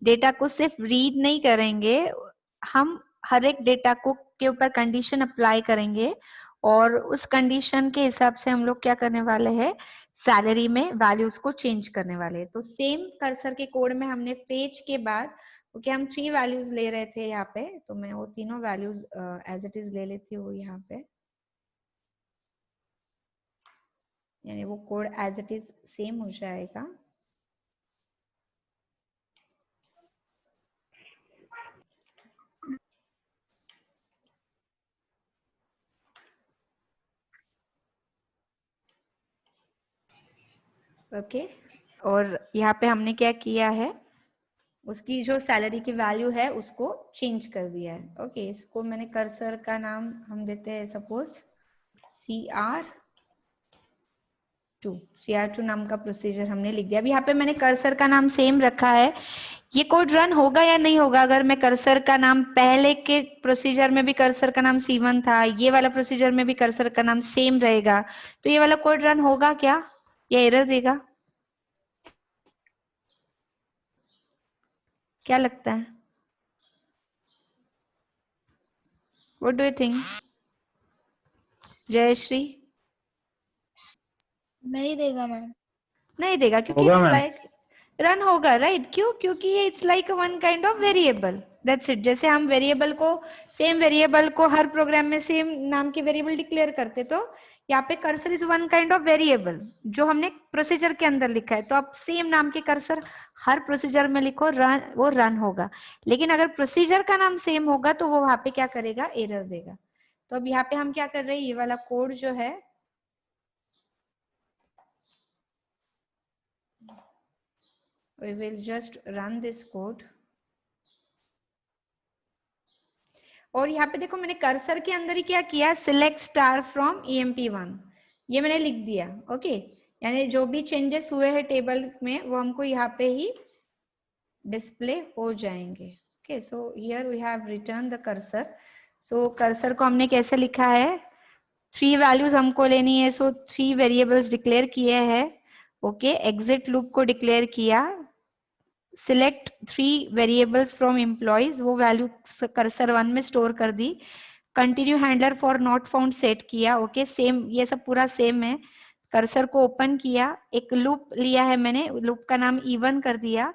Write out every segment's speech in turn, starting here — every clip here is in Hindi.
डेटा को सिर्फ रीड नहीं करेंगे, हम हर एक डेटा को के ऊपर कंडीशन अप्लाई करेंगे और उस कंडीशन के हिसाब से हम लोग क्या करने वाले हैं, सैलरी में वैल्यूज को चेंज करने वाले हैं। तो सेम कर्सर के कोड में हमने पेज के बाद क्योंकि हम 3 वैल्यूज ले रहे थे यहाँ पे, तो मैं वो तीनों वैल्यूज एज इट इज ले लेती हूँ यहाँ पे, यानी वो code as it is same हो जाएगा। ओके और यहाँ पे हमने क्या किया है, उसकी जो सैलरी की वैल्यू है उसको चेंज कर दिया है। ओके इसको मैंने कर्सर का नाम हम देते हैं सपोज CR2 नाम का प्रोसीजर हमने लिख दिया। अभी यहाँ पे मैंने कर्सर का नाम सेम रखा है। ये कोड रन होगा या नहीं होगा अगर मैं कर्सर का नाम, पहले के प्रोसीजर में भी कर्सर का नाम C1 था, ये वाला प्रोसीजर में भी कर्सर का नाम सेम रहेगा, तो ये वाला कोड रन होगा क्या या एरर देगा, क्या लगता है? What do you think? Jayshree? नहीं देगा मैम। नहीं देगा क्योंकि होगा इट्स मैम। लाइक रन होगा, राइट? क्यों? क्योंकि ये it's like one kind of variable, that's it. जैसे हम वेरिएबल को, सेम वेरिएबल को हर प्रोग्राम में सेम नाम की वेरिएबल डिक्लेयर करते, तो यहाँ पे cursor is one kind of variable जो हमने प्रोसीजर के अंदर लिखा है। तो आप सेम नाम के कर्सर हर प्रोसीजर में लिखो, रन, वो रन होगा। लेकिन अगर प्रोसीजर का नाम सेम होगा तो वो वहां पे क्या करेगा, एरर देगा। तो अब यहाँ पे हम क्या कर रहे हैं, ये वाला कोड जो है we will just run this code। और यहाँ पे देखो मैंने कर्सर के अंदर ही क्या किया, सिलेक्ट स्टार फ्रॉम EMP1 ये मैंने लिख दिया। ओके यानी जो भी चेंजेस हुए हैं टेबल में वो हमको यहाँ पे ही डिस्प्ले हो जाएंगे। Okay so here we have return the cursor. So cursor को हमने कैसे लिखा है, 3 वैल्यूज हमको लेनी है, सो 3 वेरिएबल्स डिक्लेयर किए हैं। ओके एग्जिट लूप को डिक्लेयर किया, सिलेक्ट 3 वेरिएबल्स फ्रॉम एम्प्लॉयज, वो वैल्यू कर्सर 1 में स्टोर कर दी। Continue handler for not found set किया। ओके सेम, ये सब पूरा सेम है। कर्सर को ओपन किया, एक लूप लिया है मैंने, लूप का नाम E1 कर दिया।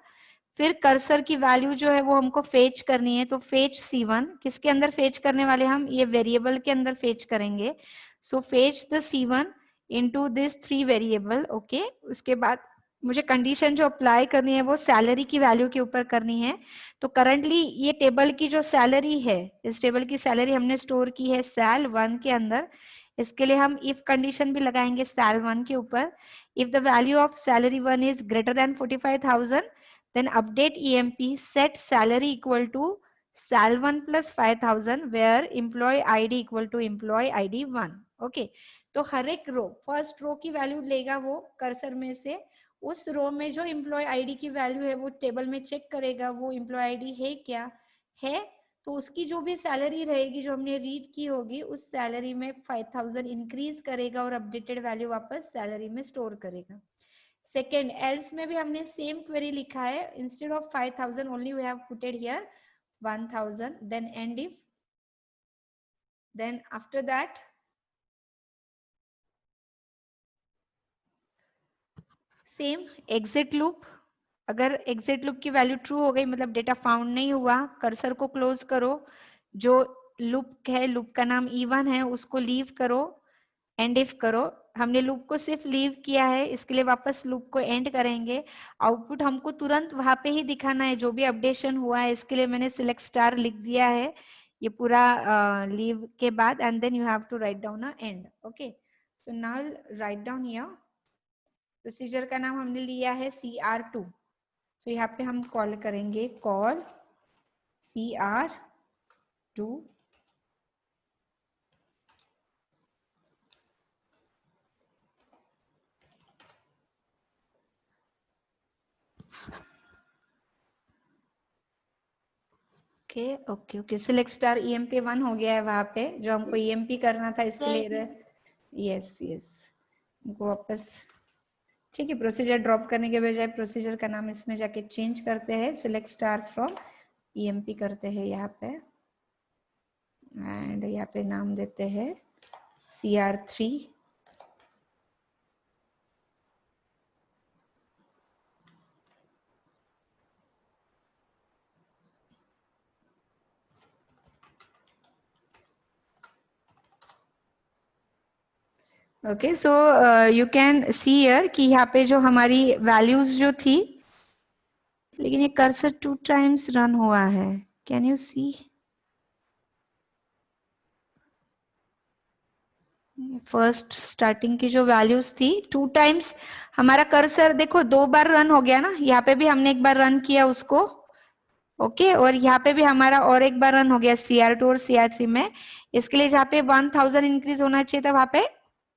फिर कर्सर की वैल्यू जो है वो हमको फेच करनी है, तो फेच C1 किसके अंदर फेच करने वाले, हम ये वेरिएबल के अंदर फेच करेंगे। So fetch the C1 into this 3 variable. Okay उसके बाद मुझे कंडीशन जो अप्लाई करनी है वो सैलरी की वैल्यू के ऊपर करनी है। तो करंटली ये टेबल की जो सैलरी है, इस टेबल की सैलरी हमने स्टोर की है SAL1 के अंदर। इसके लिए हम इफ कंडीशन भी लगाएंगे SAL1 के ऊपर। If the value of SALary1 is greater than 45,000 then update EMP set salary equal to SAL1 plus 5,000 where employee ID equal to employee ID 1। Okay तो हर एक रो, फर्स्ट रो की वैल्यू लेगा वो कर्सर में से, उस रो में जो एम्प्लॉय आईडी की वैल्यू है वो टेबल में चेक करेगा वो एम्प्लॉय आईडी है क्या है, तो उसकी जो भी सैलरी रहेगी जो हमने रीड की होगी उस सैलरी में 5,000 इंक्रीज करेगा और अपडेटेड वैल्यू वापस सैलरी में स्टोर करेगा। सेकेंड एल्स में भी हमने सेम क्वेरी लिखा है, instead of 5,000 only we have puted here 1,000 then end if, then after that same exit loop. अगर एग्जिट लूप की वैल्यू ट्रू हो गई मतलब डेटा फाउंड नहीं हुआ, कर्सर को क्लोज करो, जो लूप है लूप का नाम E1 है उसको लीव करो, एंड इफ करो। हमने लूप को सिर्फ लीव किया है, इसके लिए वापस लूप को एंड करेंगे। आउटपुट हमको तुरंत वहां पे ही दिखाना है जो भी अपडेशन हुआ है, इसके लिए मैंने सिलेक्ट स्टार लिख दिया है ये पूरा लीव के बाद, and then you have to write down a end. Okay so now write down here, procedure का नाम हमने लिया है CR2। सो यहाँ पे हम कॉल करेंगे call CR2 okay okay select star EMP1 हो गया है वहां पे, जो हमको EMP करना था इसके लिए। यस यस हमको वापस ठीक है, प्रोसीजर ड्रॉप करने के बजाय प्रोसीजर का नाम इसमें जाके चेंज करते हैं, सिलेक्ट स्टार फ्रॉम ईएमपी करते हैं यहाँ पे, एंड यहाँ पे नाम देते हैं CR3। Okay, so you can see here कि यहाँ पे जो हमारी वैल्यूज जो थी, लेकिन ये कर्सर 2 टाइम्स रन हुआ है, can you see? First starting की जो वैल्यूज थी 2 टाइम्स हमारा कर्सर देखो 2 बार रन हो गया ना, यहाँ पे भी हमने एक बार रन किया उसको, ओके और यहाँ पे भी हमारा और एक बार रन हो गया CR2 और CR3 में। इसके लिए जहाँ पे 1000 इंक्रीज होना चाहिए था वहां पे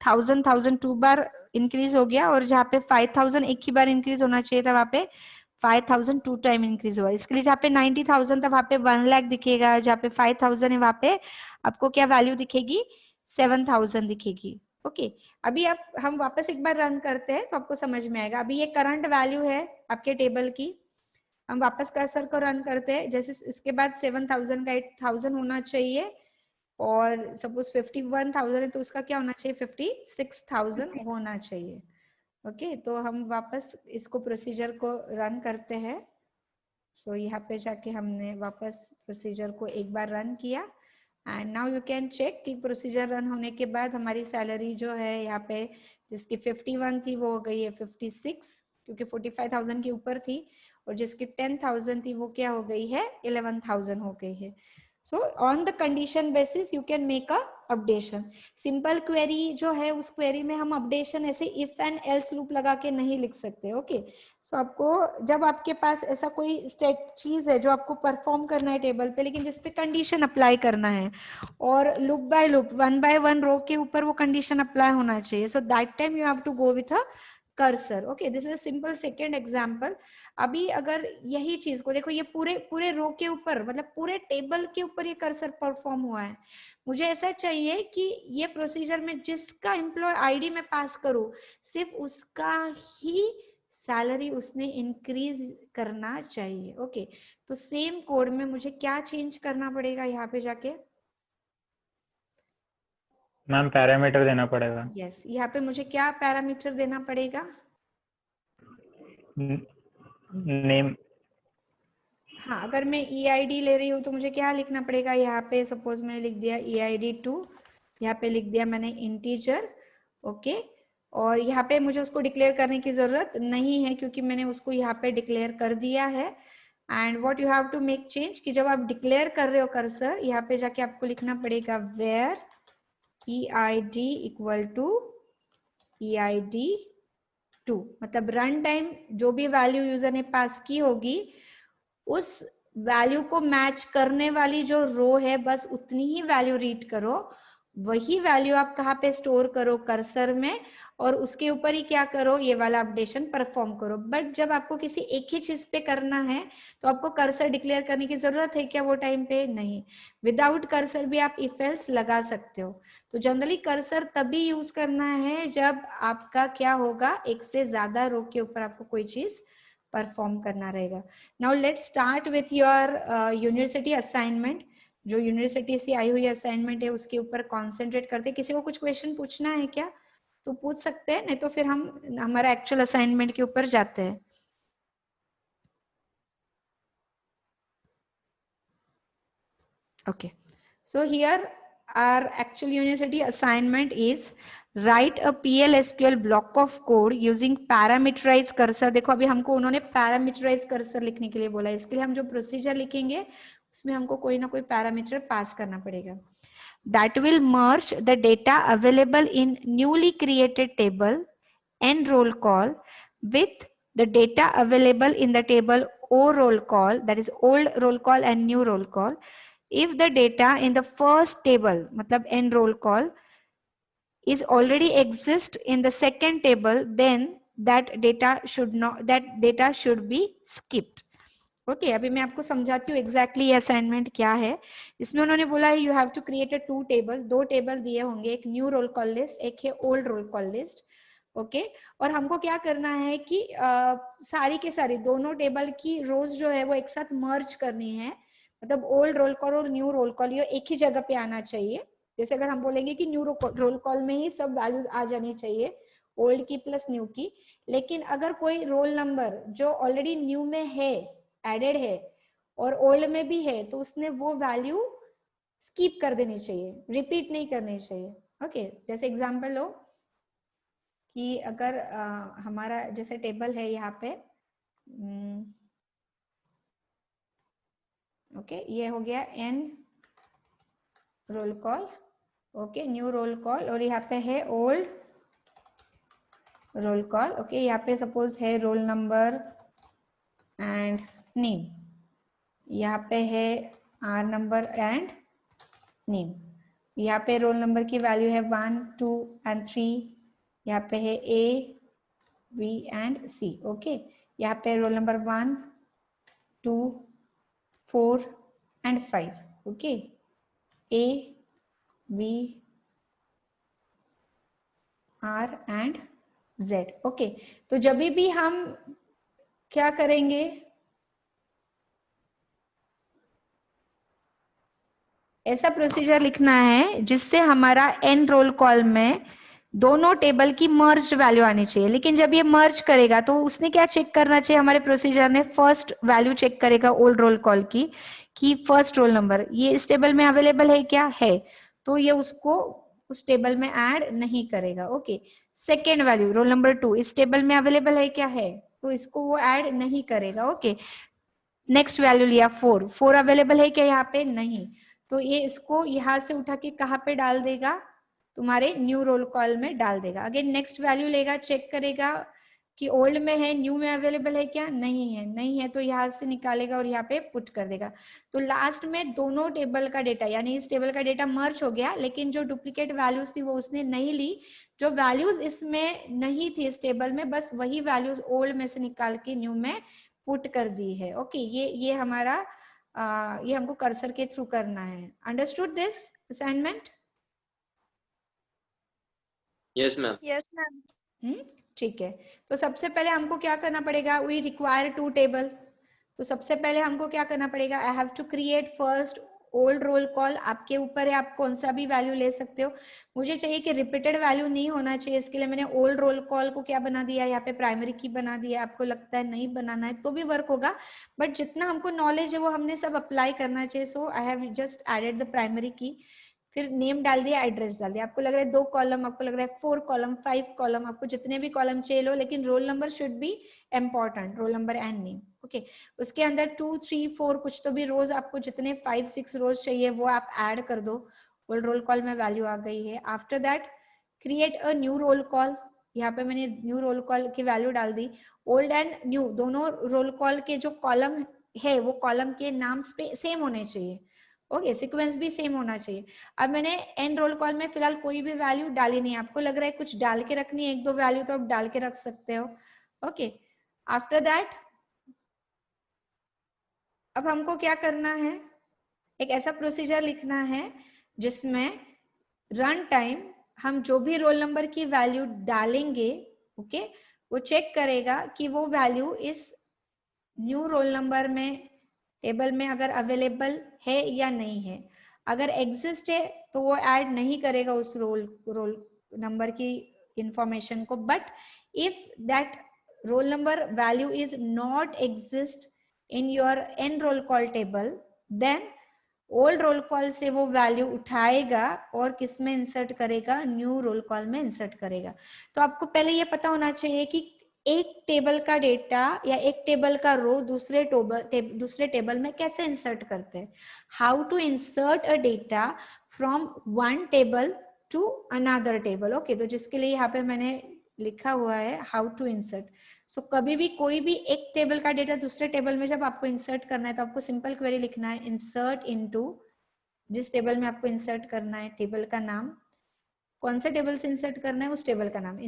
1000 2 बार इंक्रीज हो गया, और जहाँ पे 5000 एक ही बार इंक्रीज होना चाहिए था वहां पे 5000 2 टाइम इंक्रीज हुआ। इसके लिए जहाँ पे 90,000 था वहां पे 1 लाख दिखेगा, जहाँ पे 5000 है वहां पे आपको क्या वैल्यू दिखेगी? 7000 दिखेगी। ओके, अभी आप हम वापस एक बार रन करते हैं तो आपको समझ में आएगा। अभी ये करंट वैल्यू है आपके टेबल की, हम वापस कर्सर को रन करते हैं, जैसे इसके बाद 7000 का 8000 होना चाहिए, और सपोज 51,000 है तो उसका क्या होना चाहिए? 56,000 होना चाहिए। ओके, तो हम वापस इसको प्रोसीजर को रन करते हैं। सो यहाँ पे जाके हमने वापस प्रोसीजर को एक बार रन किया, and now you can check कि प्रोसीजर रन होने के बाद हमारी सैलरी जो है यहाँ पे जिसकी 51 थी वो हो गई है 56, क्योंकि 45,000 के ऊपर थी, और जिसकी 10,000 थी वो क्या हो गई है? 11,000 हो गई है। So on the condition basis you can make a updation. Simple query जो है उस क्वेरी में हम अपडेशन ऐसे इफ एंड एल्स लूप लगा के नहीं लिख सकते। ओके, सो आपको जब आपके पास ऐसा कोई स्टेट चीज है जो आपको परफॉर्म करना है टेबल पे, लेकिन जिसपे कंडीशन अप्लाई करना है, और loop by loop 1 by 1 row के ऊपर वो कंडीशन अप्लाई होना चाहिए, so that time you have to go with a cursor. Okay, this is a simple second example. अभी अगर यही चीज को देखो, ये पूरे पूरे रो के ऊपर मतलब पूरे टेबल के ऊपर ये कर्सर परफॉर्म हुआ है, मुझे ऐसा चाहिए कि ये प्रोसीजर में जिसका एम्प्लॉय आईडी में पास करूं सिर्फ उसका ही सैलरी उसने इंक्रीज करना चाहिए। ओके, तो सेम कोड में मुझे क्या चेंज करना पड़ेगा यहाँ पे जाके? मैम पैरामीटर देना पड़ेगा। यस, यहाँ पे मुझे क्या पैरामीटर देना पड़ेगा? नेम। हाँ, अगर मैं EID ले रही हूँ तो मुझे क्या लिखना पड़ेगा यहाँ पे? सपोज मैंने लिख दिया EID2, यहाँ पे लिख दिया मैंने इंटीजर। ओके, और यहाँ पे मुझे उसको डिक्लेयर करने की जरूरत नहीं है क्योंकि मैंने उसको यहाँ पे डिक्लेयर कर दिया है। And what you have to make change कि जब आप डिक्लेयर कर रहे हो कर्सर, यहाँ पे जाके आपको लिखना पड़ेगा where EID equal to EID2, मतलब रन टाइम जो भी वैल्यू यूजर ने पास की होगी उस वैल्यू को मैच करने वाली जो रो है बस उतनी ही वैल्यू रीड करो, वही वैल्यू आप कहाँ पे स्टोर करो? कर्सर में, और उसके ऊपर ही क्या करो? ये वाला अपडेशन परफॉर्म करो। बट जब आपको किसी एक ही चीज पे करना है तो आपको कर्सर डिक्लेयर करने की जरूरत है क्या वो टाइम पे? नहीं, विदाउट कर्सर भी आप इफ एल्स लगा सकते हो। तो जनरली कर्सर तभी यूज करना है जब आपका क्या होगा, एक से ज्यादा रो के ऊपर आपको कोई चीज परफॉर्म करना रहेगा। Now let's start with your university assignment. जो यूनिवर्सिटी से आई हुई असाइनमेंट है उसके ऊपर कॉन्सेंट्रेट करते हैं। किसी को कुछ क्वेश्चन पूछना है क्या तो पूछ सकते हैं, नहीं तो फिर हम हमारा एक्चुअल असाइनमेंट के ऊपर जाते हैं। Okay, so here our actual university assignment is write a PL/SQL block of code using parameterized cursor। देखो अभी हमको उन्होंने parameterized cursor लिखने के लिए बोला है, इसके लिए हम जो प्रोसीजर लिखेंगे उसमें हमको कोई ना कोई पैरामीटर पास करना पड़ेगा। That will merge the data available in newly created table N roll call with the data available in the table O roll call, that is old roll call and new roll call. If the data in the first table matlab N roll call is already exist in the second table, then that data should be skipped. Okay, अभी मैं आपको समझाती हूँ एग्जैक्टली ये असाइनमेंट क्या है। इसमें उन्होंने बोला है you have to create a 2 table, 2 table दिए होंगे, एक न्यू रोल कॉल लिस्ट, एक है old roll call list. Okay और हमको क्या करना है कि सारी के सारी दोनों टेबल की रोज जो है वो एक साथ मर्ज करनी है, मतलब ओल्ड रोल कॉल और न्यू रोल कॉल ये एक ही जगह पे आना चाहिए। जैसे अगर हम बोलेंगे कि न्यू रोल कॉल में ही सब वैल्यूज आ जानी चाहिए, ओल्ड की प्लस न्यू की, लेकिन अगर कोई रोल नंबर जो ऑलरेडी न्यू में है, एडेड है और ओल्ड में भी है, तो उसने वो वैल्यू स्किप कर देनी चाहिए, रिपीट नहीं करनी चाहिए। ओके जैसे एग्जांपल लो कि अगर हमारा जैसे टेबल है यहाँ पे, ओके ये हो गया N roll call, okay new roll call, और यहाँ पे है ओल्ड रोल कॉल। ओके यहाँ पे सपोज है रोल नंबर एंड नेम, यहाँ पे है आर नंबर एंड नेम, यहाँ पे रोल नंबर की वैल्यू है 1 2 एंड 3, यहाँ पे है A B and C. Okay यहाँ पे roll number 1 2 4 and 5, okay A B R and Z. Okay तो जब भी हम क्या करेंगे, ऐसा प्रोसीजर लिखना है जिससे हमारा एन रोल कॉल में दोनों टेबल की मर्ज्ड वैल्यू आनी चाहिए। लेकिन जब ये मर्ज करेगा तो उसने क्या चेक करना चाहिए, हमारे प्रोसीजर ने फर्स्ट वैल्यू चेक करेगा ओल्ड रोल कॉल की, कि फर्स्ट रोल नंबर ये इस टेबल में अवेलेबल है क्या है, तो ये उसको उस टेबल में ऐड नहीं करेगा। Okay second value roll number 2 इस टेबल में अवेलेबल है क्या है, तो इसको वो ऐड नहीं करेगा। ओके नेक्स्ट वैल्यू लिया 4, 4 अवेलेबल है क्या यहाँ पे, नहीं, तो ये इसको यहाँ से उठा के कहाँ पे डाल देगा, तुम्हारे न्यू रोल कॉल में डाल देगा। अगेन नेक्स्ट वैल्यू लेगा, चेक करेगा कि ओल्ड में है न्यू में अवेलेबल है क्या, नहीं है, नहीं है तो यहाँ से निकालेगा और यहाँ पे पुट कर देगा। तो लास्ट में दोनों टेबल का डेटा यानी इस टेबल का डेटा मर्ज हो गया, लेकिन जो डुप्लीकेट वैल्यूज थी वो उसने नहीं ली, जो वैल्यूज इसमें नहीं थी इस टेबल में बस वही वैल्यूज ओल्ड में से निकाल के न्यू में पुट कर दी है। ओके ये हमारा ये हमको कर्सर के थ्रू करना है। Understood this assignment? Yes ma'am. Yes ma'am. ठीक है तो सबसे पहले हमको क्या करना पड़ेगा, वी रिक्वायर 2 टेबल। तो सबसे पहले हमको क्या करना पड़ेगा, I have to create first old roll call, आपके ऊपर है आप कौन सा भी वैल्यू ले सकते हो। मुझे चाहिए कि रिपीटेड वैल्यू नहीं होना चाहिए, इसके लिए मैंने ओल्ड रोल कॉल को क्या बना दिया, यहाँ पे प्राइमरी की बना दिया। आपको लगता है नहीं बनाना है तो भी वर्क होगा, बट जितना हमको नॉलेज है वो हमने सब अप्लाई करना चाहिए। So I have just added the primary key, फिर नेम डाल दिया, एड्रेस डाल दिया। आपको लग रहा है 2 कॉलम, आपको लग रहा है 4 कॉलम, 5 कॉलम, आपको जितने भी कॉलम चाहिए लो, लेकिन role number should be important, roll number and name. Okay उसके अंदर 2 3 4 कुछ तो भी रोज आपको जितने 5 6 रोज चाहिए वो आप ऐड कर दो। ओल्ड रोल कॉल में वैल्यू आ गई है। After that create a new roll call, यहाँ पे मैंने न्यू रोल कॉल की वैल्यू डाल दी। ओल्ड एंड न्यू दोनों रोल कॉल के जो कॉलम है वो कॉलम के नाम सेम होने चाहिए। ओके सीक्वेंस भी सेम होना चाहिए। अब मैंने एन रोल कॉल में फिलहाल कोई भी वैल्यू डाली नहीं, आपको लग रहा है कुछ डाल के रखनी है 1-2 वैल्यू तो आप डाल के रख सकते हो। ओके आफ्टर दैट अब हमको क्या करना है, एक ऐसा प्रोसीजर लिखना है जिसमें रन टाइम हम जो भी रोल नंबर की वैल्यू डालेंगे, ओके वो चेक करेगा कि वो वैल्यू इस न्यू रोल नंबर में टेबल में अगर अवेलेबल है या नहीं है। अगर एग्जिस्ट है तो वो ऐड नहीं करेगा उस रोल नंबर की इंफॉर्मेशन को, but if that roll number value is not exist in your N roll call table, then old roll call से वो वैल्यू उठाएगा और किस में इंसर्ट करेगा, न्यू रोल कॉल में इंसर्ट करेगा। तो आपको पहले ये पता होना चाहिए कि एक टेबल का डेटा या एक टेबल का रो दूसरे टेबल में कैसे इंसर्ट करते हैं, how to insert a data from one table to another table. Okay तो जिसके लिए यहाँ पे मैंने लिखा हुआ है हाउ टू इंसर्ट। सो कभी भी कोई भी एक टेबल का डेटा दूसरे टेबल में जब आपको इंसर्ट करना है तो आपको सिंपल क्वेरी लिखना है, इंसर्ट इनटू, जिस टेबल में आपको इंसर्ट करना है टेबल का नाम, कौन से टेबल से इंसर्ट करना है उस टेबल का नाम,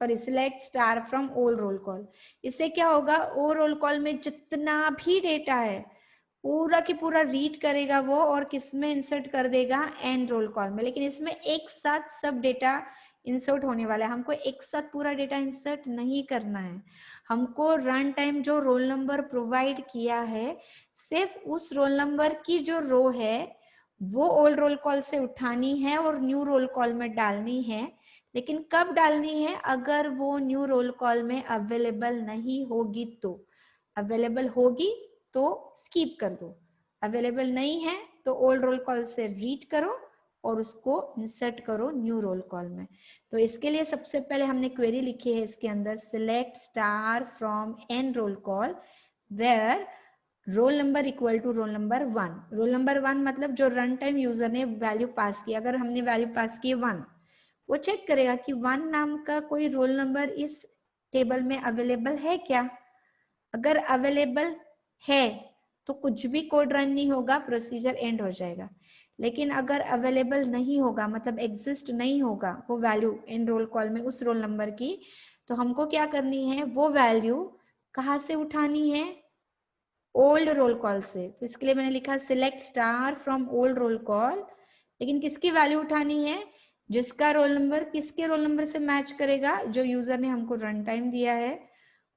select star from old roll call. इससे क्या होगा, ओ रोल कॉल में जितना भी डेटा है पूरा की पूरा रीड करेगा वो और किस में इंसर्ट कर देगा, एन रोल कॉल में। लेकिन इसमें एक साथ सब डेटा इंसर्ट होने वाला है। हमको एक साथ पूरा डेटा इंसर्ट नहीं करना है। हमको रन टाइम जो रोल नंबर प्रोवाइड किया है, सिर्फ उस रोल नंबर की जो रो है वो ओल्ड रोल कॉल से उठानी है और न्यू रोल कॉल में डालनी है। लेकिन कब डालनी है? अगर वो न्यू रोल कॉल में अवेलेबल नहीं होगी तो। अवेलेबल होगी तो स्किप कर दो, अवेलेबल नहीं है तो ओल्ड रोल कॉल से रीड करो और उसको इंसर्ट करो न्यू रोल कॉल में। तो इसके लिए सबसे पहले हमने क्वेरी लिखी है इसके अंदर, select star from N roll call where roll number equal to roll number 1। Roll number 1 मतलब जो रन टाइम यूजर ने वैल्यू पास की। अगर हमने वैल्यू पास की 1, वो चेक करेगा कि 1 नाम का कोई रोल नंबर इस टेबल में अवेलेबल है क्या। अगर अवेलेबल है तो कुछ भी कोड रन नहीं होगा, प्रोसीजर एंड हो जाएगा। लेकिन अगर अवेलेबल नहीं होगा, मतलब एग्जिस्ट नहीं होगा वो वैल्यू इन रोल कॉल में उस रोल नंबर की, तो हमको क्या करनी है, वो वैल्यू कहाँ से उठानी है? ओल्ड रोल कॉल से। तो इसके लिए मैंने लिखा select star from old roll call. लेकिन किसकी वैल्यू उठानी है? जिसका रोल नंबर किसके रोल नंबर से मैच करेगा, जो यूजर ने हमको रन टाइम दिया है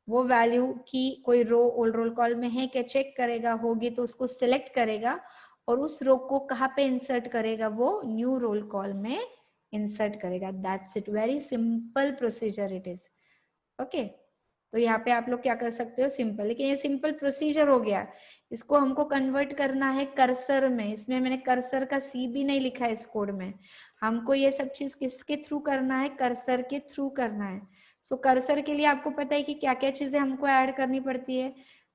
वो वैल्यू की कोई रो ओल्ड रोल कॉल में है क्या चेक करेगा, होगी तो उसको सिलेक्ट करेगा और उस रो को कहाँ पे इंसर्ट करेगा? वो न्यू रोल कॉल में इंसर्ट करेगा। That's it, very simple procedure it is. Okay, तो यहाँ पे आप लोग क्या कर सकते हो, सिंपल। लेकिन ये सिंपल प्रोसीजर हो गया, इसको हमको कन्वर्ट करना है कर्सर में। इसमें मैंने कर्सर का सी भी नहीं लिखा है इस कोड में। हमको ये सब चीज किसके थ्रू करना है? कर्सर के थ्रू करना है। सो कर्सर के लिए आपको पता है कि क्या क्या चीजें हमको ऐड करनी पड़ती है।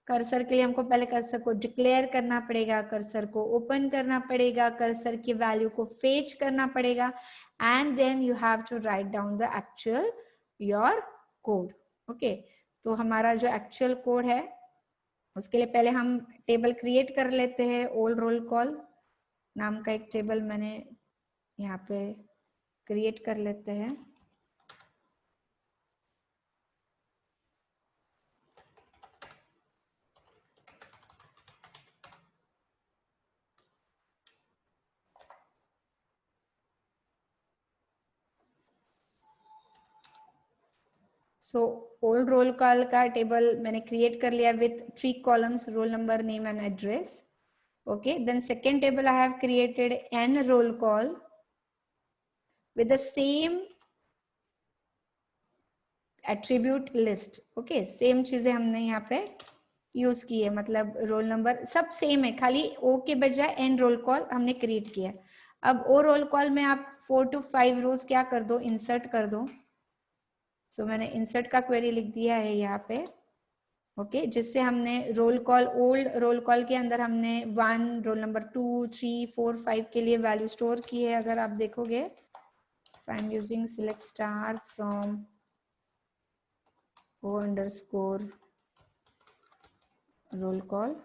कर्सर के लिए हमको पहले कर्सर को डिक्लेयर करना पड़ेगा, कर्सर को ओपन करना पड़ेगा, कर्सर की वैल्यू को फेच करना पड़ेगा, and then you have to write down the actual your code. Okay, तो हमारा जो एक्चुअल कोड है उसके लिए पहले हम टेबल क्रिएट कर लेते हैं। ओल्ड रोल कॉल नाम का एक टेबल मैंने यहाँ पे क्रिएट कर लेते हैं। सो ओल्ड रोल कॉल का टेबल मैंने क्रिएट कर लिया with 3 columns, role number, name and address. Okay, then second table I have created n roll call with the same attribute list. Okay, same चीजें हमने यहाँ पे यूज की है, मतलब रोल नंबर सब सेम है, खाली ओ के बजाय n रोल कॉल हमने क्रिएट किया। अब ओ रोल कॉल में आप 4 to 5 रोज क्या कर दो, इंसर्ट कर दो। सो मैंने इंसर्ट का क्वेरी लिख दिया है यहाँ पे। ओके, जिससे हमने roll call, old roll call के अंदर हमने 1, रोल नंबर 2, 3, 4, 5 के लिए वैल्यू स्टोर की है। अगर आप देखोगे, I am using select star from O underscore roll call.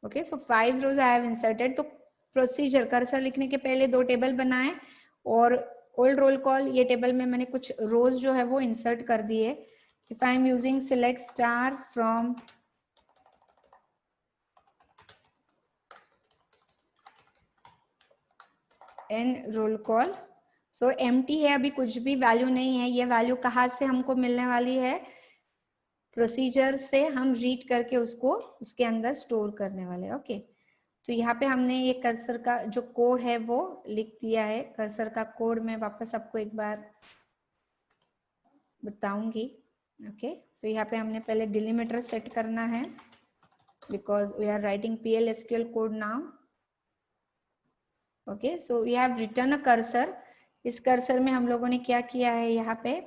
Okay, so 5 rows I have inserted. तो प्रोसीजर, कर्सर लिखने के पहले 2 टेबल बनाए और ओल्ड रोल कॉल ये टेबल में मैंने कुछ रोज जो है वो इंसर्ट कर दिए। If I am using select star from N roll call, so empty है, अभी कुछ भी वैल्यू नहीं है। ये वैल्यू कहाँ से हमको मिलने वाली है? प्रोसीजर से हम रीड करके उसको उसके अंदर स्टोर करने वाले। ओके, तो यहाँ पे हमने ये कर्सर का जो कोड है वो लिख दिया है। कर्सर का कोड मैं वापस आपको एक बार बताऊंगी। ओके, सो यहाँ पे हमने पहले डिलीमीटर सेट करना है because we are writing PL/SQL code now. Okay, so we have return a cursor. इस कर्सर में हम लोगों ने क्या किया है, यहाँ पे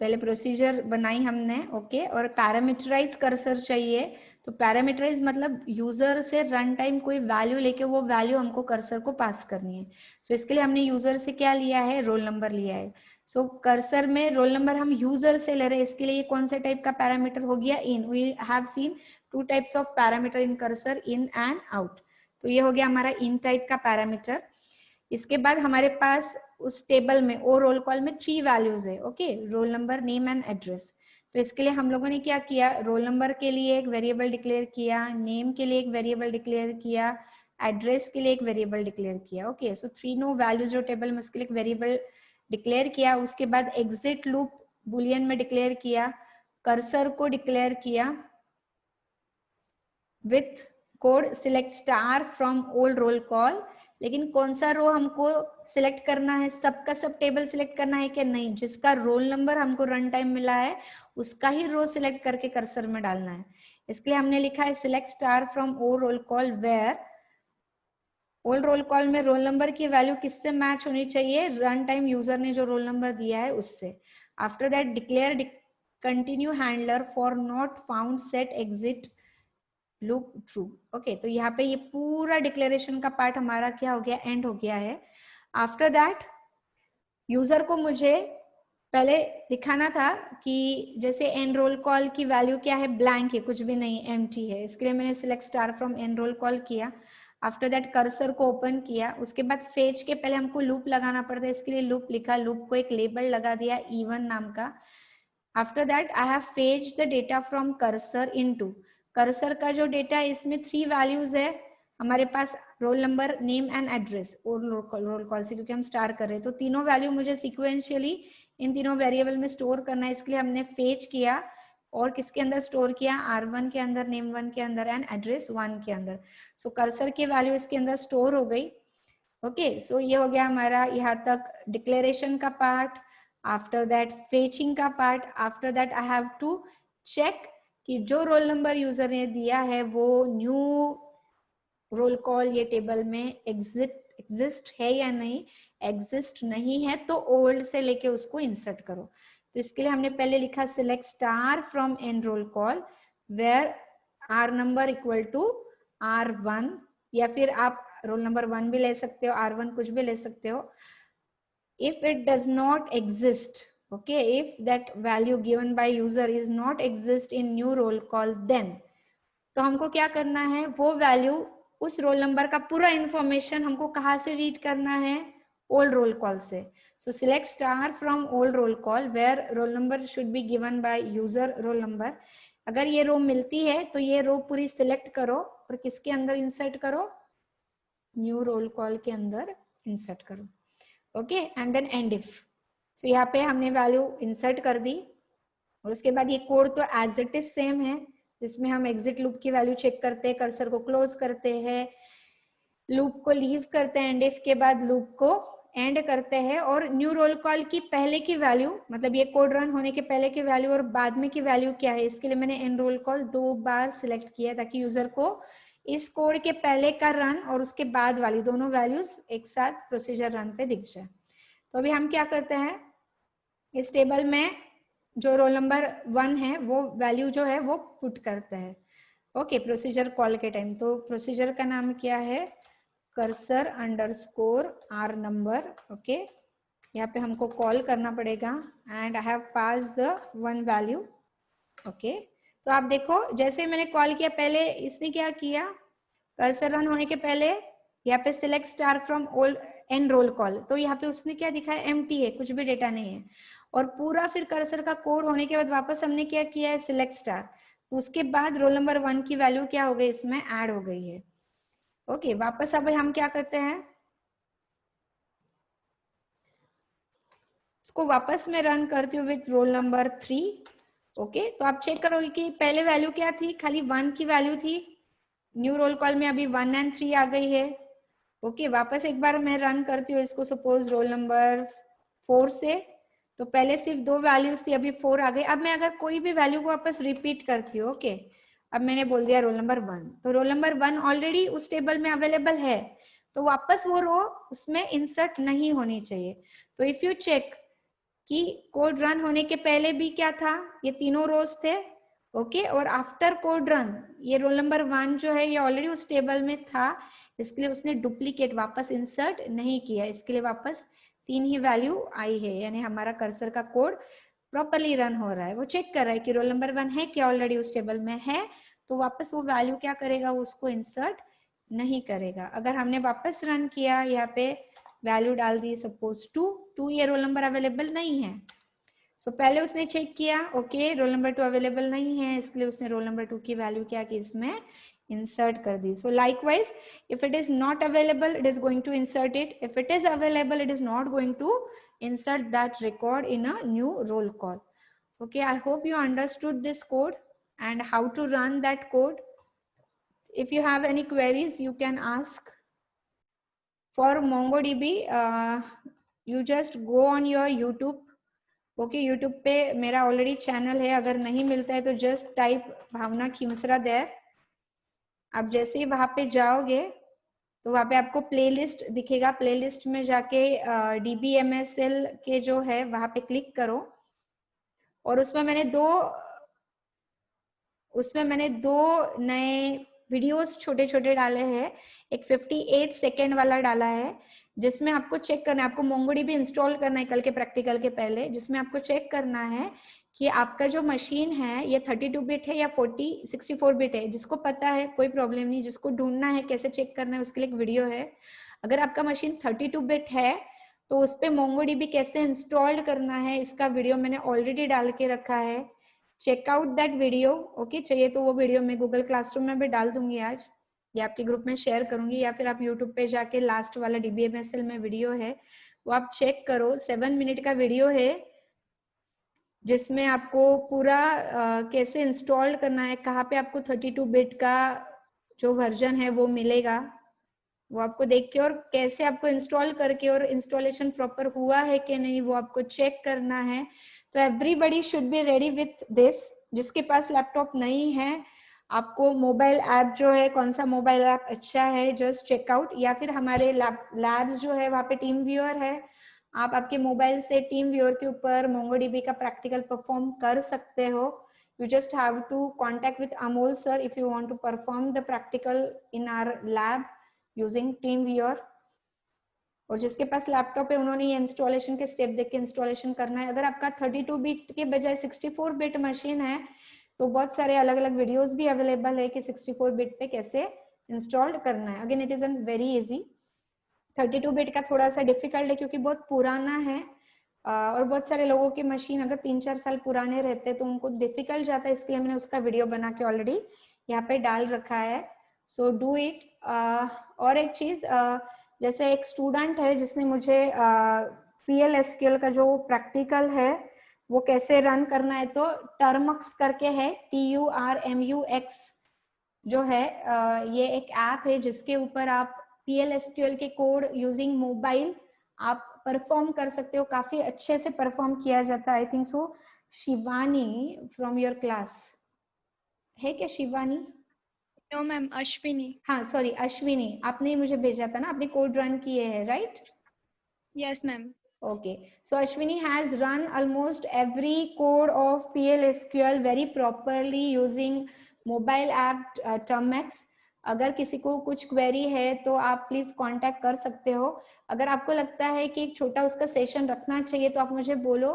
पहले प्रोसीजर बनाई हमने। ओके, और पैरामीटराइज कर्सर चाहिए। तो पैरामीटराइज मतलब यूजर से रन टाइम कोई वैल्यू लेके वो वैल्यू हमको कर्सर को पास करनी है। सो इसके लिए हमने यूजर से क्या लिया है, रोल नंबर लिया है। सो कर्सर में रोल नंबर हम यूजर से ले रहे हैं, इसके लिए कौन से टाइप का पैरामीटर हो गया, in. We have seen 2 types of parameter in cursor, in and out. तो ये हो गया हमारा इन टाइप का पैरामीटर। इसके बाद हमारे पास उस टेबल में ओ रोल कॉल में 3 वैल्यूज है। Okay, role number, name and address. तो इसके लिए हम लोगों ने क्या किया, रोल नंबर के लिए एक वेरिएबल डिक्लेयर किया, नेम के लिए एक वेरिएबल डिक्लेयर किया, एड्रेस के लिए एक वेरिएबल डिक्लेयर किया। ओके, सो 3 नो वैल्यूज जो टेबल में उसके लिए एक वेरिएबल डिक्लेयर किया। उसके बाद एग्जिट लूप बुलियन में डिक्लेयर किया, कर्सर को डिक्लेयर किया with code select star from old roll call. लेकिन कौन सा रो हमको सिलेक्ट करना है, सबका सब टेबल सिलेक्ट करना है कि नहीं, जिसका रोल नंबर हमको रन टाइम मिला है उसका ही रो सिलेक्ट करके कर्सर में डालना है। इसके लिए हमने लिखा है select star from old roll call where old roll call में रोल नंबर की वैल्यू किससे मैच होनी चाहिए, रन टाइम यूजर ने जो रोल नंबर दिया है उससे। After that declare continue handler for not found set exit loop true. Okay, तो यहाँ पे ये पूरा डिक्लेरेशन का पार्ट हमारा क्या हो गया, एंड हो गया है। आफ्टर दैट यूजर को मुझे पहले दिखाना था कि जैसे एंड रोल कॉल की वैल्यू क्या है, ब्लैंक है, कुछ भी नहीं, एम्प्टी है। इसके लिए मैंने select star from and roll call किया। आफ्टर दैट कर्सर को ओपन किया। उसके बाद फेच के पहले हमको लूप लगाना पड़ता है, इसके लिए लूप लिखा, लूप को एक लेबल लगा दिया E1 नाम का। After that I have fetched the data from cursor into, cursor का जो डेटा है इसमें 3 वैल्यूज है हमारे पास, roll number, name and address, और रोल कॉल से क्योंकि हम स्टार कर रहे हैं तो तीनों वैल्यू मुझे सिक्वेंशियली इन तीनों वेरिएबल में स्टोर करना है। इसके लिए हमने फेच किया और किसके अंदर स्टोर किया, R1 के अंदर, नेम 1 के अंदर एंड एड्रेस 1 के अंदर। सो कर्सर की वैल्यू इसके अंदर स्टोर हो गई। ओके, सो ये हो गया हमारा यहाँ तक डिक्लेरेशन का पार्ट। आफ्टर दैट फेचिंग का part. After that I have to check कि जो रोल नंबर यूजर ने दिया है वो न्यू रोल कॉल ये टेबल में एग्जिस्ट है या नहीं। एग्जिस्ट नहीं है तो ओल्ड से लेके उसको इंसर्ट करो। तो इसके लिए हमने पहले लिखा select star from N roll call where r number equal to R1, या फिर आप रोल नंबर 1 भी ले सकते हो, R1 कुछ भी ले सकते हो। If it does not exist, okay, if that value given by user is not exist in new roll call, then तो हमको क्या करना है, वो वैल्यू उस रोल नंबर का पूरा इंफॉर्मेशन हमको कहाँ से रीड करना है, ओल्ड रोल कॉल से। So select star from old roll call where roll number should be given by user roll number. अगर ये रो मिलती है तो ये रो पूरी सिलेक्ट करो और किसके अंदर इंसर्ट करो, न्यू रोल कॉल के अंदर इंसर्ट करो। Okay, and then end if. तो यहाँ पे हमने वैल्यू इंसर्ट कर दी और उसके बाद ये कोड तो एज इट इज सेम है, जिसमें हम एग्जिट लूप की वैल्यू चेक करते हैं, कर्सर को क्लोज करते हैं, लूप को लीव करते हैं, एंड इफ के बाद लूप को एंड करते हैं। और न्यू रोल कॉल की पहले की वैल्यू, मतलब ये कोड रन होने के पहले की वैल्यू और बाद में की वैल्यू क्या है, इसके लिए मैंने and roll call 2 bar select किया ताकि यूजर को इस कोड के पहले का रन और उसके बाद वाली दोनों वैल्यूज एक साथ प्रोसीजर रन पे दिख जाए। तो अभी हम क्या करते हैं, इस टेबल में जो रोल नंबर 1 है वो वैल्यू जो है वो पुट करते हैं। ओके, प्रोसीजर कॉल के टाइम। तो प्रोसीजर का नाम क्या है, cursor underscore r number. Okay, यहाँ पे हमको कॉल करना पड़ेगा and I have pass the 1 value. Okay, तो आप देखो जैसे मैंने कॉल किया, पहले इसने क्या किया, कर्सर रन होने के पहले यहाँ पे select star from old n roll call, तो यहाँ पे उसने क्या दिखाया, एम्प्टी है, कुछ भी डेटा नहीं है। और पूरा फिर कर्सर का कोड होने के बाद वापस हमने क्या किया है, सिलेक्ट स्टार, तो उसके बाद रोल नंबर 1 की वैल्यू क्या हो गई, इसमें ऐड हो गई है। ओके, वापस अब हम क्या करते हैं, इसको वापस में रन करती हूँ विथ रोल नंबर 3। ओके, तो आप चेक करोगे कि पहले वैल्यू क्या थी, खाली 1 की वैल्यू थी, न्यू रोल कॉल में अभी 1 और 3 आ गई है। ओके, वापस एक बार मैं रन करती हूँ इसको, सपोज रोल नंबर 4 से, तो पहले सिर्फ 2 वैल्यूज थी, अभी 4 आ गई। अब मैं अगर कोई भी वैल्यू को वापस रिपीट करती हूँ, ओके, अब मैंने बोल दिया रोल नंबर 1, तो रोल नंबर 1 ऑलरेडी उस टेबल में अवेलेबल है, तो वापस वो रो उसमें इंसर्ट नहीं होनी चाहिए। तो इफ यू चेक कि कोड रन होने के पहले भी क्या था, ये तीनों रोज थे। ओके, और आफ्टर कोड रन ये रोल नंबर 1 जो है ये ऑलरेडी उस टेबल में था, इसके लिए उसने डुप्लीकेट वापस इंसर्ट नहीं किया, इसके लिए वापस 3 ही वैल्यू आई है, यानी हमारा कर्सर का कोड प्रॉपरली रन हो रहा है। वो चेक कर रहा है कि रोल नंबर 1 है क्या, ऑलरेडी उस टेबल में है, तो वापस वो वैल्यू क्या करेगा, उसको इंसर्ट नहीं करेगा। अगर हमने वापस रन किया, यहाँ पे वैल्यू डाल दी सपोज 2, ये रोल नंबर अवेलेबल नहीं है। सो पहले उसने चेक किया, ओके रोल नंबर 2 अवेलेबल नहीं है, इसके लिए उसने रोल नंबर 2 की वैल्यू क्या की, इसमें insert कर दी. So likewise, if it is not available, it is going to insert it. If it is available, it is not going to insert that record in a new roll call. Okay, I hope you understood this code and how to run that code. If you have any queries, you can ask. For MongoDB, you just go on your YouTube. Okay YouTube पे मेरा ऑलरेडी चैनल है, अगर नहीं मिलता है तो जस्ट टाइप भावना खीमसरा देयर. आप जैसे ही वहां पे जाओगे तो वहां पे आपको प्लेलिस्ट दिखेगा. प्लेलिस्ट में जाके DBMSL के जो है वहां पे क्लिक करो और उसमें मैंने दो नए वीडियोस छोटे छोटे डाले हैं. एक 58 सेकेंड वाला डाला है जिसमें आपको चेक करना है, आपको MongoDB इंस्टॉल करना है कल के प्रैक्टिकल के पहले, जिसमें आपको चेक करना है कि आपका जो मशीन है ये 32 बिट है या 64 बिट है. जिसको पता है कोई प्रॉब्लम नहीं, जिसको ढूंढना है कैसे चेक करना है उसके लिए एक वीडियो है. अगर आपका मशीन 32 बिट है तो उस पर MongoDB कैसे इंस्टॉल करना है इसका वीडियो मैंने ऑलरेडी डाल के रखा है. Check out that video. Okay, चाहिए तो वो वीडियो मैं गूगल क्लासरूम में भी डाल दूंगी आज, या आपके ग्रुप में शेयर करूंगी, या फिर आप यूट्यूब पे जाके लास्ट वाला DBMSL में वीडियो है वो आप चेक करो. 7 मिनट का वीडियो है जिसमें आपको पूरा कैसे इंस्टॉल करना है, कहाँ पे आपको 32 बिट का जो वर्जन है वो मिलेगा, वो आपको देख के और कैसे आपको इंस्टॉल करके और इंस्टॉलेशन प्रॉपर हुआ है कि नहीं वो आपको चेक करना है. तो everybody should be ready with this. जिसके पास लैपटॉप नहीं है, आपको मोबाइल ऐप जो है, कौन सा मोबाइल ऐप अच्छा है जस्ट चेकआउट, या फिर हमारे लैब्स जो है वहाँ पे टीम व्यूअर है, आप आपके मोबाइल से टीम व्यूअर के ऊपर MongoDB का प्रैक्टिकल परफॉर्म कर सकते हो. You just have to contact with Amol sir if you want to perform the practical in our lab using TeamViewer. और जिसके पास लैपटॉप है उन्होंने ये इंस्टॉलेशन के स्टेप देख के इंस्टॉलेशन करना है. अगर आपका 32 बिट के बजाय 64 बिट मशीन है तो बहुत सारे अलग अलग वीडियोस भी अवेलेबल है कि 64 बिट पे कैसे इंस्टॉल करना है. Again it is an very easy. 32 bit का थोड़ा सा डिफिकल्ट है क्योंकि बहुत पुराना है और बहुत सारे लोगों की मशीन अगर 3-4 साल पुराने रहते हैं तो उनको डिफिकल्ट जाता है, इसलिए मैंने उसका वीडियो बना के ऑलरेडी यहाँ पे डाल रखा है. So do it. और एक चीज, जैसे एक स्टूडेंट है जिसने मुझे PLSQL का जो प्रैक्टिकल है वो कैसे रन करना है, तो टर्मक्स करके है, TURMUX जो है, ये एक ऐप है जिसके ऊपर आप PLSQL के कोड यूजिंग मोबाइल आप परफॉर्म कर सकते हो. काफी अच्छे से परफॉर्म किया जाता है. I think so Shivani from your class है क्या? शिवानी? No ma'am, Ashwini. हाँ सॉरी, अश्विनी. आपने मुझे भेजा था ना, आपने कोड रन किए हैं right? Yes ma'am. Okay, so Ashwini has run almost every code of PLSQL very properly using mobile app Termux. अगर किसी को कुछ क्वेरी है तो आप प्लीज कांटेक्ट कर सकते हो. अगर आपको लगता है कि एक छोटा उसका सेशन रखना चाहिए तो आप मुझे बोलो.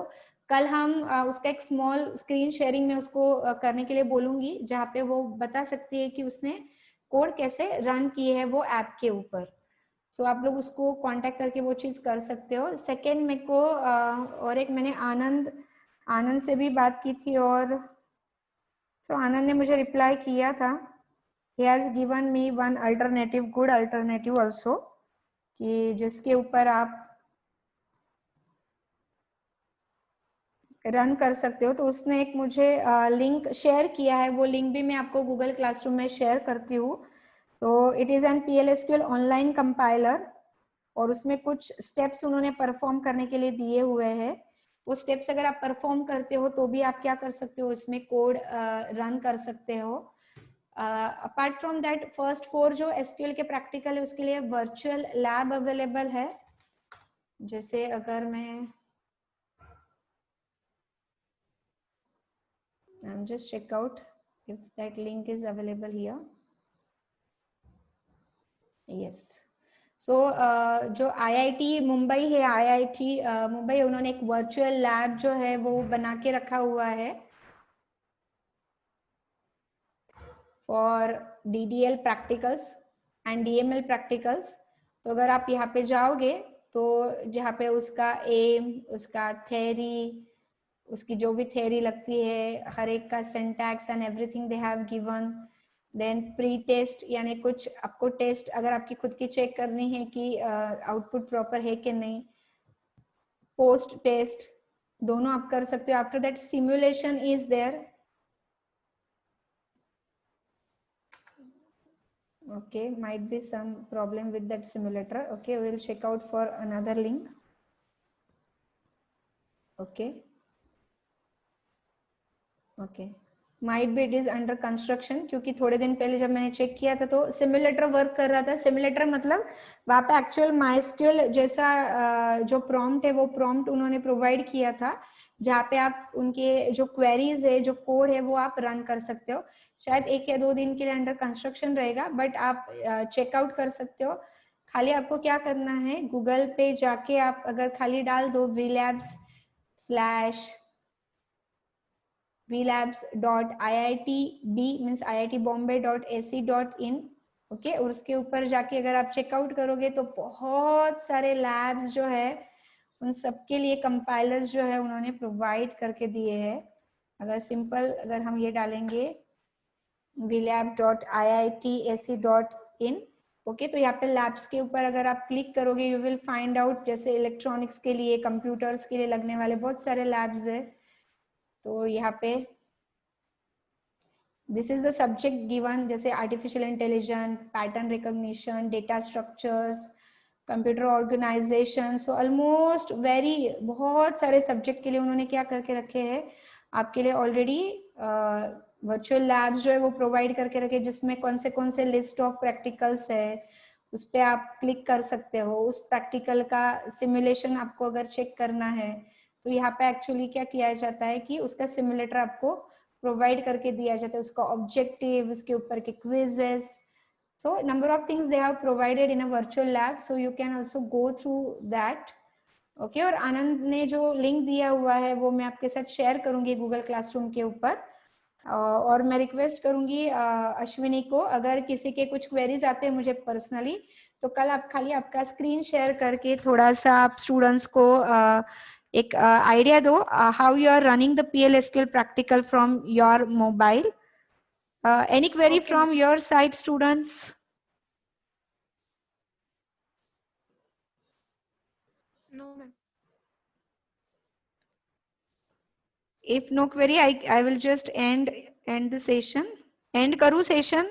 कल हम उसका एक स्मॉल स्क्रीन शेयरिंग में उसको करने के लिए बोलूंगी, जहाँ पे वो बता सकती है कि उसने कोड कैसे रन किए है वो ऐप के ऊपर. सो आप लोग उसको कांटेक्ट करके वो चीज़ कर सकते हो. सेकेंड मेरे को और एक मैंने आनंद से भी बात की थी और आनंद ने मुझे रिप्लाई किया था. He has given me one alternative, good alternative also, कि जिसके ऊपर आप रन कर सकते हो. तो उसने एक मुझे लिंक शेयर किया है, वो लिंक भी मैं आपको गूगल क्लासरूम में शेयर करती हूँ. तो it is an PLSQL online compiler और उसमें कुछ स्टेप्स उन्होंने परफॉर्म करने के लिए दिए हुए हैं. वो स्टेप्स अगर आप परफॉर्म करते हो तो भी आप क्या कर सकते हो, इसमें कोड रन कर सकते हो. अपार्ट फ्रॉम दैट, फर्स्ट 4 जो SQL के प्रैक्टिकल है उसके लिए वर्चुअल लैब अवेलेबल है. जैसे अगर मैं just check out if that link is available here. Yes. सो जो IIT मुंबई है, IIT मुंबई, उन्होंने एक वर्चुअल लैब जो है वो बना के रखा हुआ है for DDL practicals and DML practicals. तो अगर आप यहाँ पे जाओगे तो जहाँ पे उसका एम, उसका थ्योरी, उसकी जो भी थ्योरी लगती है, हर एक का syntax and everything they have given. Then pre test यानी कुछ आपको टेस्ट अगर आपकी खुद की चेक करनी है कि आउटपुट प्रॉपर है कि नहीं, पोस्ट टेस्ट दोनों आप कर सकते हो. After that simulation is there. Okay, might be some problem with that simulator. Okay, we will check out for another link. Okay, might be it is under construction, क्योंकि थोड़े दिन पहले जब मैंने चेक किया था तो सिमुलेटर वर्क कर रहा था. सिमुलेटर मतलब वहाँ पे एक्चुअल MySQL जैसा जो प्रॉम्प्ट है वो प्रॉम्प्ट उन्होंने प्रोवाइड किया था, जहाँ पे आप उनके जो क्वेरीज है, जो कोड है, वो आप रन कर सकते हो. शायद 1 या 2 दिन के लिए अंडर कंस्ट्रक्शन रहेगा, बट आप चेकआउट कर सकते हो. खाली आपको क्या करना है, गूगल पे जाके आप अगर खाली डाल दो vlabs/vlabs.iitb मीन्स iitbombay.ac.in. ओके, और उसके ऊपर जाके अगर आप चेकआउट करोगे तो बहुत सारे लैब्स जो है उन सबके लिए कंपाइलर्स जो है उन्होंने प्रोवाइड करके दिए हैं. अगर सिंपल अगर हम ये डालेंगे vlab.iitac.in, ओके, तो यहाँ पे लैब्स के ऊपर अगर आप क्लिक करोगे यू विल फाइंड आउट जैसे इलेक्ट्रॉनिक्स के लिए, कंप्यूटर्स के लिए लगने वाले बहुत सारे लैब्स है. तो यहाँ पे this is the subject given, जैसे artificial intelligence, pattern recognition, data structures, computer organization. So almost very बहुत सारे सब्जेक्ट के लिए उन्होंने क्या करके रखे हैं आपके लिए ऑलरेडी वर्चुअल लैब्स जो है वो प्रोवाइड करके रखे, जिसमें कौन से लिस्ट ऑफ प्रैक्टिकल्स है उस पर आप क्लिक कर सकते हो. उस प्रैक्टिकल का सिमुलेशन आपको अगर चेक करना है तो यहाँ पे एक्चुअली क्या किया जाता है कि उसका सिमुलेटर आपको प्रोवाइड करके दिया जाता है, उसका ऑब्जेक्टिव, उसके ऊपर के quizzes. So number of things they have provided in a virtual lab, so you can also go through that. Okay, और आनंद ने जो लिंक दिया हुआ है वो मैं आपके साथ शेयर करूंगी गूगल क्लासरूम के ऊपर. और मैं रिक्वेस्ट करूंगी अश्विनी को, अगर किसी के कुछ क्वेरीज आते हैं मुझे पर्सनली, तो कल आप खाली आपका स्क्रीन शेयर करके थोड़ा सा आप स्टूडेंट्स को एक आइडिया दो how you are running the PLSQL practical from your mobile. Any query Okay, from your side, students? no, ma'am. If no query, I will just end the session. End करूँ session.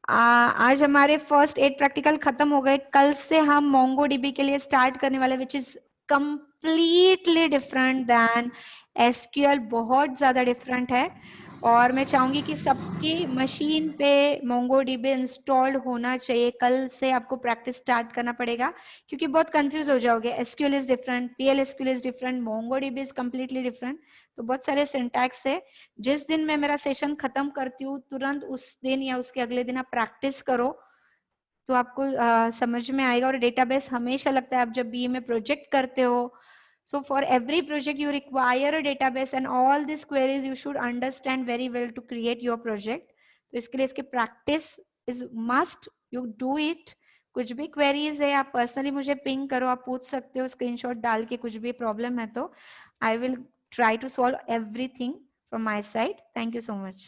आज हमारे फर्स्ट 8 प्रैक्टिकल खत्म हो गए. कल से हम MongoDB के लिए स्टार्ट करने वाले, which is completely different than SQL. बहुत ज्यादा डिफरेंट है और मैं चाहूंगी कि सबकी मशीन पे MongoDB इंस्टॉल्ड होना चाहिए. कल से आपको प्रैक्टिस स्टार्ट करना पड़ेगा क्योंकि बहुत कंफ्यूज हो जाओगे. SQL is different, PLSQL is different, MongoDB is completely different. तो बहुत सारे सिंटैक्स है. जिस दिन मैं मेरा सेशन खत्म करती हूँ तुरंत उस दिन या उसके अगले दिन आप प्रैक्टिस करो तो आपको समझ में आएगा. और डेटाबेस हमेशा लगता है आप जब BA में प्रोजेक्ट करते हो, so for every project you require a database and all these queries you should understand very well to create your project. तो इसके लिए इसकी practice is must, you do it. कुछ भी क्वेरीज है आप पर्सनली मुझे पिंग करो, आप पूछ सकते हो स्क्रीनशॉट डाल के. कुछ भी प्रॉब्लम है तो I will try to solve everything from my side. Thank you so much.